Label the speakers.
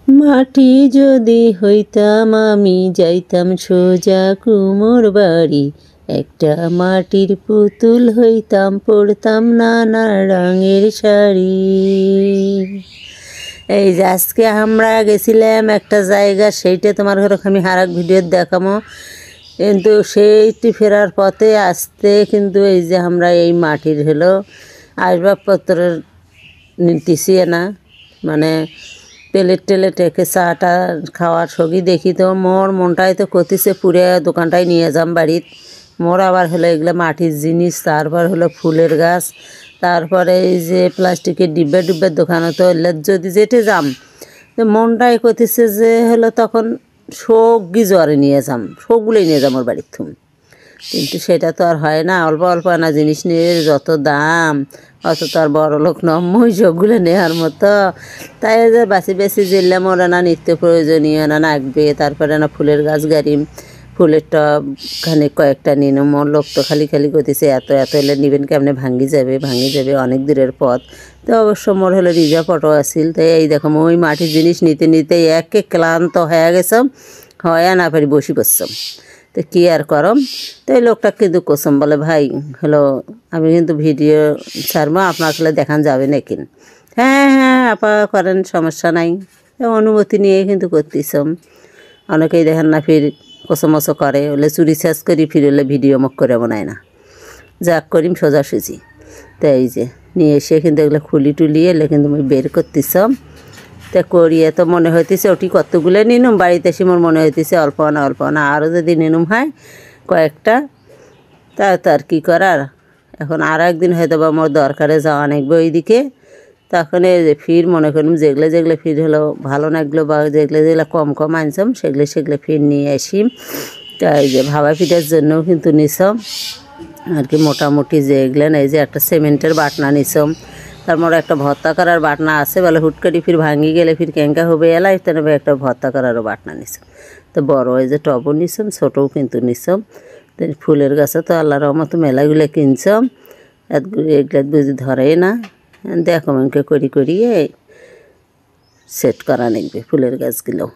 Speaker 1: মাটি যদি হইতাম আমি যাইতাম সোজা কুমোর বাড়ি, একটা মাটির পুতুল হইতাম পরতাম নানা রঙের শাড়ি। এই যে আজকে আমরা গেছিলাম একটা জায়গা, সেইটা তোমার ঘরে আমি হারাক ভিডিও দেখামো, কিন্তু সেইটি ফেরার পথে আসতে কিন্তু এই যে আমরা এই মাটির হলো আসবাবপত্র নিতেছি না, মানে প্লেট টেলেট রেখে চাটা খাওয়ার সঙ্গী দেখি তো মোর মনটাই তো করতেছে পুরে দোকানটায় নিয়ে যাম বাড়ির। মোর আবার হলো এগুলো মাটির জিনিস, তারপর হলো ফুলের গাছ, তারপরে এই যে প্লাস্টিকের ডিব্বার দোকানে তো যদি যেতে যাম তো মনটাই করতেছে যে হলো তখন সবজি জ্বরে নিয়ে যাম, সবগুলোই নিয়ে যাম ওর বাড়ির থুম। কিন্তু সেটা তো আর হয় না, অল্প অল্প আনা জিনিস নিয়ে যত দাম অত তো আর বড় লোক নয় সবগুলো নেওয়ার মতো। তাই যে বাসি বাসি জিরলাম ওরা না নিত্য প্রয়োজনীয় না নাকবে, তারপরে না ফুলের গাছ গাড়িম, ফুলের টব খানিক কয়েকটা নিন। মোর লোক তো খালি খালি করতেছে এত এত এলে নিবেন কেমনে, ভাঙ্গি যাবে অনেক দূরের পথ। তো অবশ্য মোর হলো রিজার্ভ অটো আসিল। তাই এই দেখো ওই মাটির জিনিস নিতে নিতে একে ক্লান্ত হয়ে গেছাম, হয় না পারি বসি পড়ছাম। তো কী আর করম, তো এই লোকটা কিন্তু কোসম বলে ভাই হলো আমি কিন্তু ভিডিও ছাড়বো, আপনার হলে দেখান যাবে নাকি। হ্যাঁ হ্যাঁ আপা করেন, সমস্যা নাই। অনুমতি নিয়ে কিন্তু করতেছম। অনেকেই দেখেন না ফির কোসমোসো করে, হলে চুরি শেষ করি ফির হলে ভিডিও মুখ করে বানায় না, যাক করিম সোজাসুজি। তো এই যে নিয়ে এসে কিন্তু এগুলো খুলি টুলি এলে কিন্তু আমি বের করতেছম। তা করিয়ে তো মনে হইতেছে ওটি কতগুলো নিনুম, বাড়িতে এসে মোর মনে হইতেছে অল্প না আরও যদি নিনুম হয় কয়েকটা, তা তো আর কী করার। এখন আর একদিন হয়তো বা মোর দরকারে যাওয়া নাকবে ওইদিকে, তখন এই যে ফির মনে করুন যেগুলো ফির হলো ভালো লাগলো বা যেগুলো কম আনছাম সেগুলো ফির নিয়ে আসিম। তা এই যে ভাবা পিঠার জন্যও কিন্তু নিছম আর কি মোটামুটি যেগুলো এই যে একটা সিমেন্টের বাটনা নিছম, তারপর একটা ভর্তা করার বাটনা আছে বলে হুটকাটি ফির ভাঙি গেলে ফির ক্যাঙ্কা হবে এলাই, তবে একটা ভর্তা করারও বাটনা নিছম। তো বড় এই যে টবও নিছম, ছোটও কিন্তু নিছম। তো ফুলের গাছে তো আল্লাহর রহমতে মেলাগুলো কিনছম, এগুলো বুঝি ধরে না। দেখো আমাকে করিয়ে সেট করা লাগবে ফুলের গাছগুলো।